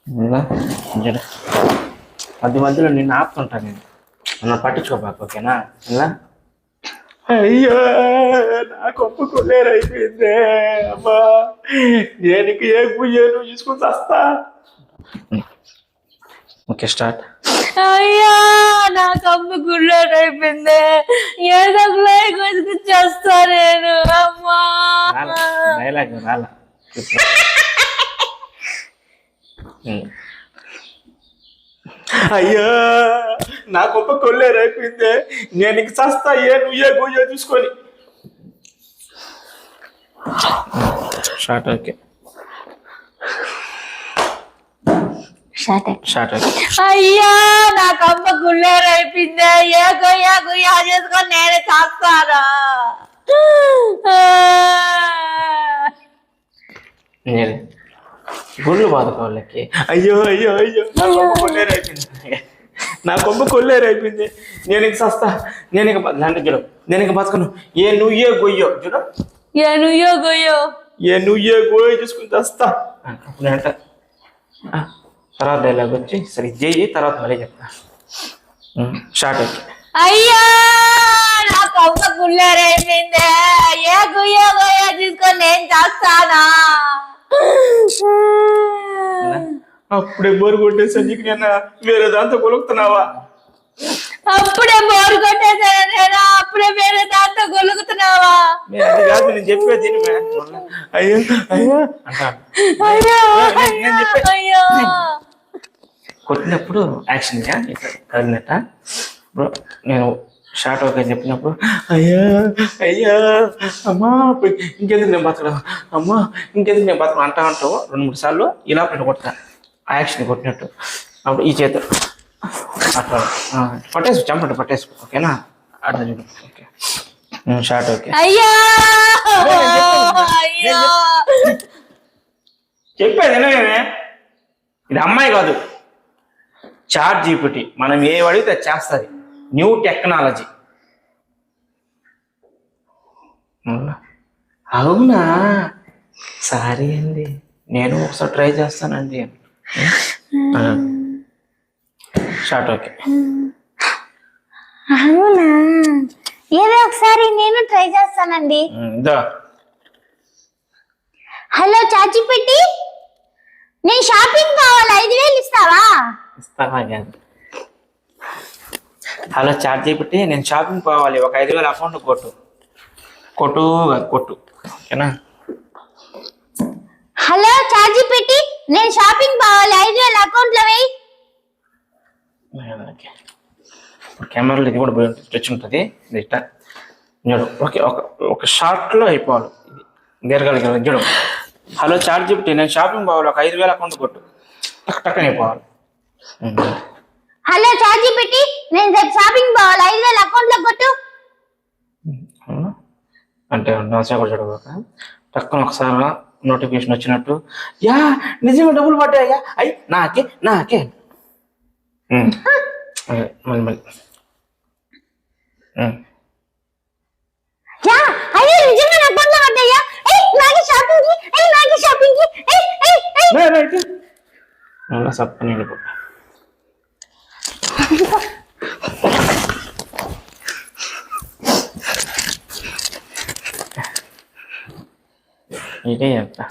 ఉందా? చూడు. మధ్య మధ్యలో నిన్ను ఆపుతుంటా నేను. నన్ను పట్టించుకోబాకు, ఓకేనా? ఇలా అయ్యో నా కొప్పు కొల్లేరైపోయిందే అమ్మా. దేనికి ఏ పూజను చూసుకుని వస్తా. Okay, start. అయ్యా నా కమ్మ గుళ్ళైపోయింది. ఏదో కొసుకు చేస్తా నేను. అమ్మా డైలాగ్ రాలా. అయ్యో నా గొప్ప కొల్లేరైపోయిందే. నేను ఇంక చస్తా. నువ్వే గోయో చూసుకొని. షార్ట్. Okay, short. ఓకే. అయ్యా నా కమ్మ గుళ్ళైపోయింది. ఏ గొయ్యా చేసుకొని నేనే చేస్తానా? గుళ్ళు బాదుకోవాళ్ళకి. అయ్యో అయ్యో అయ్యో నా కొమ్మ కొల్లేరైపోయింది. నా కొమ్మ కొల్లేరైపోయింది. నేను ఇంక చస్తా. నేను ఇంక లాంటి చూడు. నేను ఇంక బతకను. నువ్వే గొయ్యో చూడు. నువ్వే గోయో చూసుకుని చస్తా. అప్పుడు అంట తర్వాత డైలాగ్ వచ్చి సరే చెయ్యి, తర్వాత మళ్ళీ చెప్తా. షార్ట్. ఓకే. అయ్యా నా కమ్మ గుళ్ళైపోయింది. ఏ గొయ్యో తీసుకొని నేను చేస్తానా? అప్పుడే బోరు కొట్టేసా నీకు. నేను వేరే దాంతో కొలుకుతున్నావా? అప్పుడే బోరు కొట్టేసాను నేను. అప్పుడే వేరే దాంతో గొలుగుతున్నావా? అది కాదు నేను చెప్పేది. అయ్యో అయ్యో అయ్యో కొట్టినప్పుడు యాక్షన్ కదిలినట్ట. నేను షార్ట్ ఓకే చెప్పినప్పుడు అయ్యా అయ్యా అమ్మా ఇంకెందుకు నేను బతకడం, అమ్మా ఇంకెందుకు నేను బతకడం అంటావు 2-3 సార్లు. ఇలా పెట్టి కొడతా ఆ యాక్షన్ కొట్టినట్టు. అప్పుడు ఈ చేత అట్లా పట్టేసు, చంపండి పట్టేసుకో, ఓకేనా? అట్లా చూడు. Okay, short. ఓకే. అయ్యా చెప్పేది వినవేమే. ఇది అమ్మాయి కాదు, చాట్ జీపీటీ. మనం ఏ అడిగితే చేస్తుంది. New technology. అవునా, సారీ అండి, నేను ఒకసారి ట్రై చేస్తానండి. షార్ట్. ఓకే. అవునా, ఏదో ఒకసారి నేను ట్రై చేస్తానండి. హలో చాచి పెట్టి, నేను షాపింగ్ కావాలి, 5,000 ఇస్తావా? ఇస్తావా కాదు. హలో చాట్ జీపీటీ, నేను షాపింగ్ పోవాలి, ఒక 5,000 అకౌంట్ కొట్టు. ఓకేనా? హలో చార్జీ పెట్టి, నేను షాపింగ్ పోవాలి, 5,000 అకౌంట్లో వేయి. కెమెరాలో ఇది కూడా టచ్ ఉంటుంది. ఓకే, ఒక షార్ట్లో అయిపోవాలి. దీర్ఘాలు చూడు. హలో చాట్ జీపీటీ, నేను షాపింగ్ పోవాలి, ఒక 5,000 అకౌంట్ కొట్టు. టక్కన అయిపోవాలి. హలో చార్జీ పెట్టి, నేను షాపింగ్ పోవాలి, 5,000 అకౌంట్లో కొట్టు. అంటే చూడక టక్కన ఒకసారి నోటిఫికేషన్ వచ్చినట్టు, యా నిజంగా డబ్బులు పడ్డాయా, అయ్యి నాకే మళ్ళీ నిజంగా నా అకౌంట్లో పడ్డాయా, నాకే షాపింగ్ సప్పని ఇదే చెప్తా.